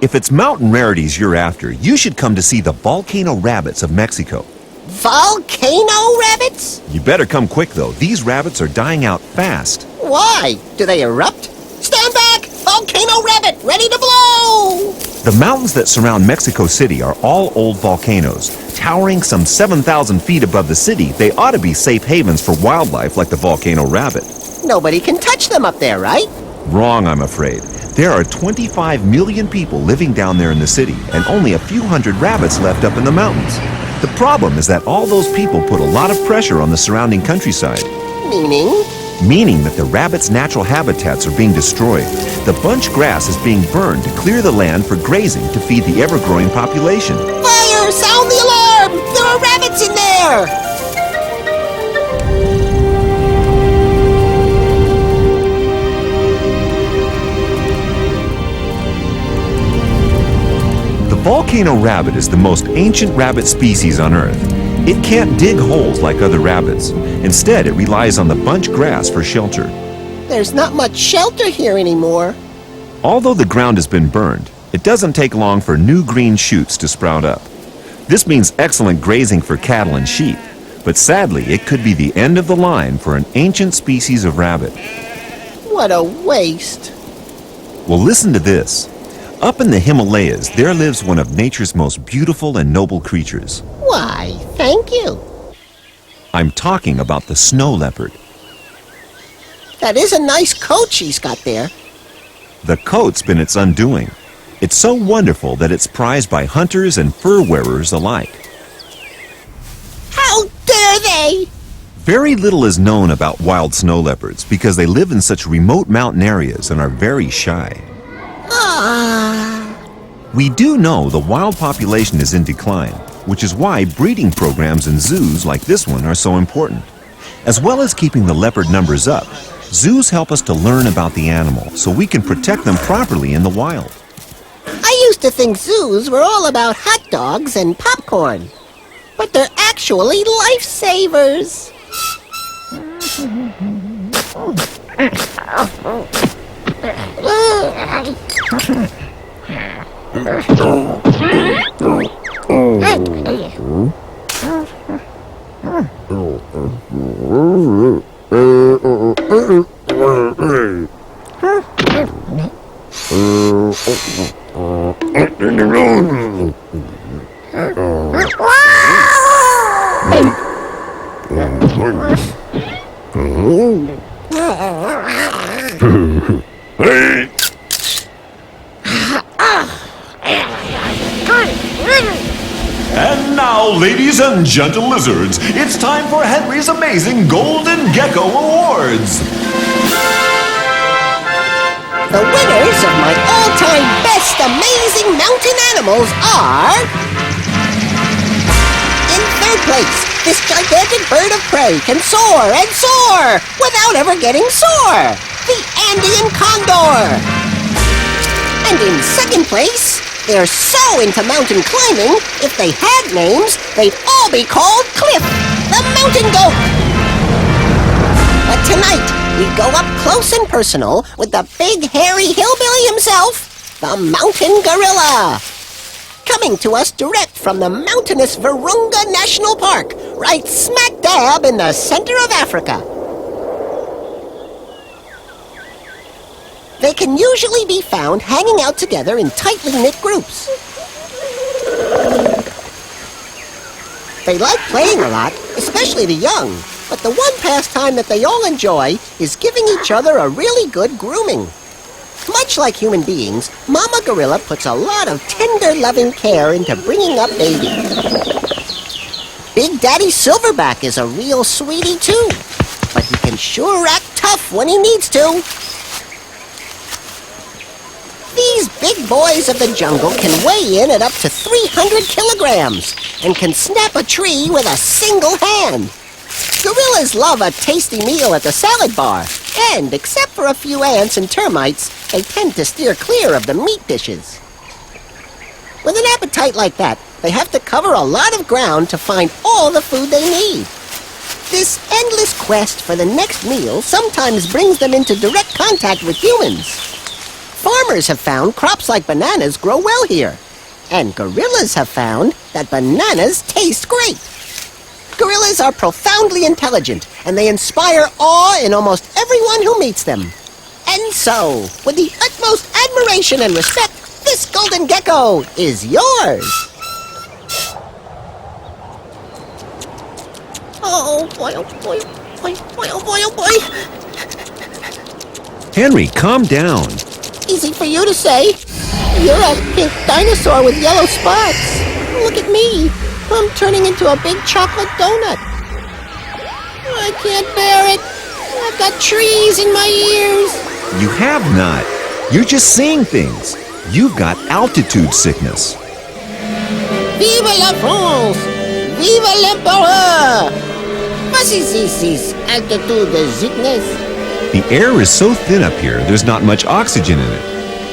If it's mountain rarities you're after, you should come to see the Volcano Rabbits of Mexico. Volcano rabbits? You better come quick, though. These rabbits are dying out fast. Why? Do they erupt? Stand back! Volcano rabbit, ready to blow! The mountains that surround Mexico City are all old volcanoes. Towering some 7,000 feet above the city, they ought to be safe havens for wildlife like the volcano rabbit. Nobody can touch them up there, right? Wrong, I'm afraid. There are 25 million people living down there in the city, and only a few hundred rabbits left up in the mountains. The problem is that all those people put a lot of pressure on the surrounding countryside. Meaning? Meaning that the rabbits' natural habitats are being destroyed. The bunch grass is being burned to clear the land for grazing to feed the ever-growing population. Fire! Sound the alarm! There are rabbits in there! The volcano rabbit is the most ancient rabbit species on Earth. It can't dig holes like other rabbits. Instead, it relies on the bunch grass for shelter. There's not much shelter here anymore. Although the ground has been burned, it doesn't take long for new green shoots to sprout up. This means excellent grazing for cattle and sheep, but sadly, it could be the end of the line for an ancient species of rabbit. What a waste. Well, listen to this. Up in the Himalayas, there lives one of nature's most beautiful and noble creatures. Why, thank you. I'm talking about the snow leopard. That is a nice coat she's got there. The coat's been its undoing. It's so wonderful that it's prized by hunters and fur wearers alike. How dare they! Very little is known about wild snow leopards because they live in such remote mountain areas and are very shy. We do know the wild population is in decline, which is why breeding programs in zoos like this one are so important. As well as keeping the leopard numbers up, zoos help us to learn about the animal so we can protect them properly in the wild. I used to think zoos were all about hot dogs and popcorn, but they're actually lifesavers. And now, ladies and gentle lizards, it's time for Henry's amazing Golden Gecko Awards. The winners of my all-time best amazing mountain animals are... In third place, this gigantic bird of prey can soar and soar without ever getting sore. The Andean condor. And in second place, they're so into mountain climbing, if they had names, they'd all be called Cliff, the mountain goat. But tonight, we go up close and personal with the big hairy hillbilly himself, the mountain gorilla. Coming to us direct from the mountainous Virunga National Park, right smack dab in the center of Africa. They can usually be found hanging out together in tightly knit groups. They like playing a lot, especially the young, but the one pastime that they all enjoy is giving each other a really good grooming. Much like human beings, Mama Gorilla puts a lot of tender, loving care into bringing up babies. Big Daddy Silverback is a real sweetie, too, but he can sure act tough when he needs to. These big boys of the jungle can weigh in at up to 300 kilograms and can snap a tree with a single hand. Gorillas love a tasty meal at the salad bar, and except for a few ants and termites, they tend to steer clear of the meat dishes. With an appetite like that, they have to cover a lot of ground to find all the food they need. This endless quest for the next meal sometimes brings them into direct contact with humans. Farmers have found crops like bananas grow well here. And gorillas have found that bananas taste great. Gorillas are profoundly intelligent, and they inspire awe in almost everyone who meets them. And so, with the utmost admiration and respect, this golden gecko is yours. Oh boy, oh boy, boy, boy, oh boy, oh boy. Henry, calm down. Easy for you to say. You're a pink dinosaur with yellow spots. Look at me. I'm turning into a big chocolate donut. I can't bear it. I've got trees in my ears. You have not. You're just seeing things. You've got altitude sickness. Vive la France! Vive l'empereur! Was ist this altitude sickness? The air is so thin up here, there's not much oxygen in it.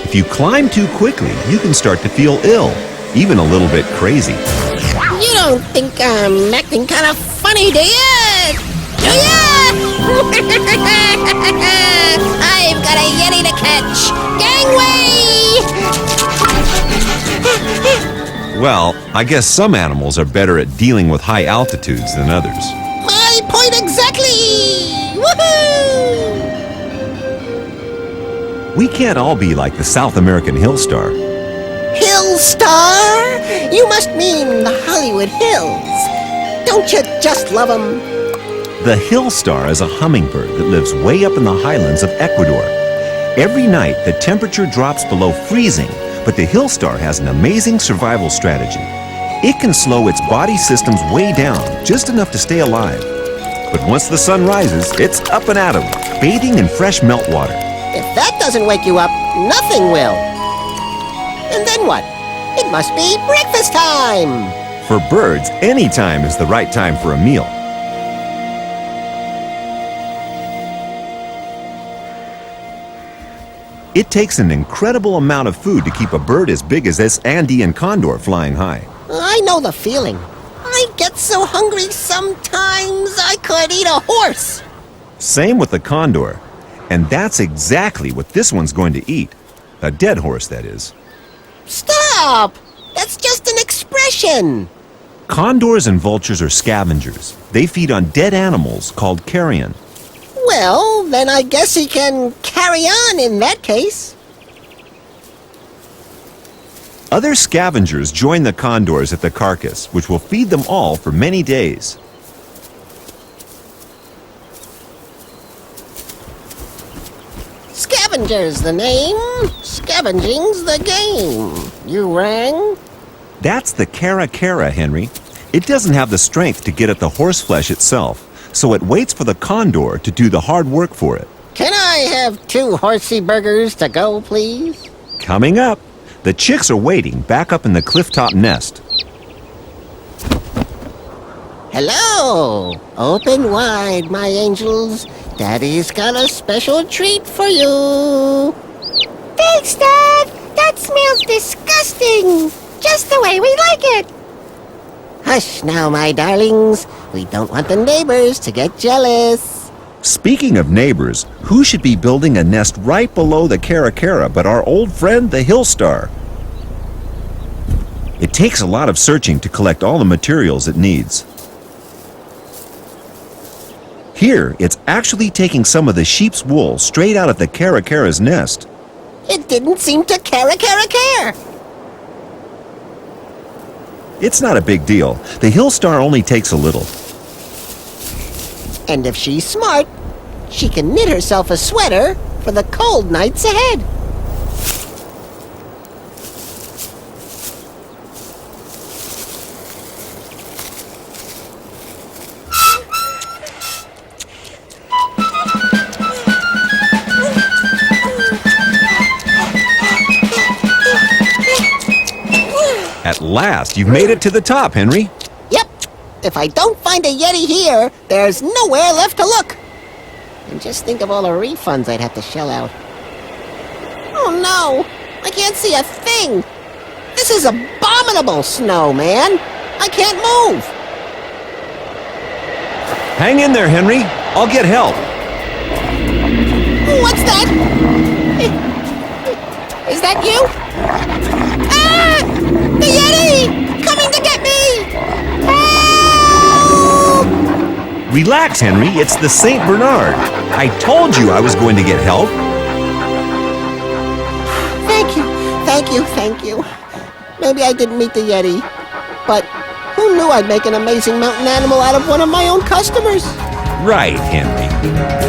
If you climb too quickly, you can start to feel ill, even a little bit crazy. You don't think I'm acting kind of funny, do you? Do ya? I've got a Yeti to catch! Gangway! Well, I guess some animals are better at dealing with high altitudes than others. My point exactly! Woohoo! We can't all be like the South American hill star. Hill star? You must mean the Hollywood Hills. Don't you just love them? The hill star is a hummingbird that lives way up in the highlands of Ecuador. Every night, the temperature drops below freezing, but the hill star has an amazing survival strategy. It can slow its body systems way down, just enough to stay alive. But once the sun rises, it's up and at 'em, bathing in fresh meltwater. If that doesn't wake you up, nothing will. And then what? It must be breakfast time! For birds, any time is the right time for a meal. It takes an incredible amount of food to keep a bird as big as this Andean condor flying high. I know the feeling. I get so hungry sometimes I could eat a horse. Same with the condor. And that's exactly what this one's going to eat. A dead horse, that is. Stop! That's just an expression. Condors and vultures are scavengers. They feed on dead animals called carrion. Well, then I guess he can carry on in that case. Other scavengers join the condors at the carcass, which will feed them all for many days. Scavenger's the name, scavenging's the game. You rang? That's the cara, Henry. It doesn't have the strength to get at the horse flesh itself, so it waits for the condor to do the hard work for it. Can I have 2 horsey burgers to go, please? Coming up, the chicks are waiting back up in the clifftop nest. Hello! Open wide, my angels. Daddy's got a special treat for you. Thanks, Dad. That smells disgusting. Just the way we like it. Hush now, my darlings. We don't want the neighbors to get jealous. Speaking of neighbors, who should be building a nest right below the cara but our old friend, the hill star? It takes a lot of searching to collect all the materials it needs. Here, it's actually taking some of the sheep's wool straight out of the cara's nest. It didn't seem to care. It's not a big deal. The hill star only takes a little. And if she's smart, she can knit herself a sweater for the cold nights ahead. At last, you've made it to the top, Henry. Yep. If I don't find a Yeti here, there's nowhere left to look. And just think of all the refunds I'd have to shell out. Oh no! I can't see a thing! This is abominable snow, man! I can't move! Hang in there, Henry. I'll get help. What's that? Is that you? Ah! The Yeti! Coming to get me! Help! Relax, Henry. It's the St. Bernard. I told you I was going to get help. Thank you, thank you, thank you. Maybe I didn't meet the Yeti, but who knew I'd make an amazing mountain animal out of one of my own customers? Right, Henry.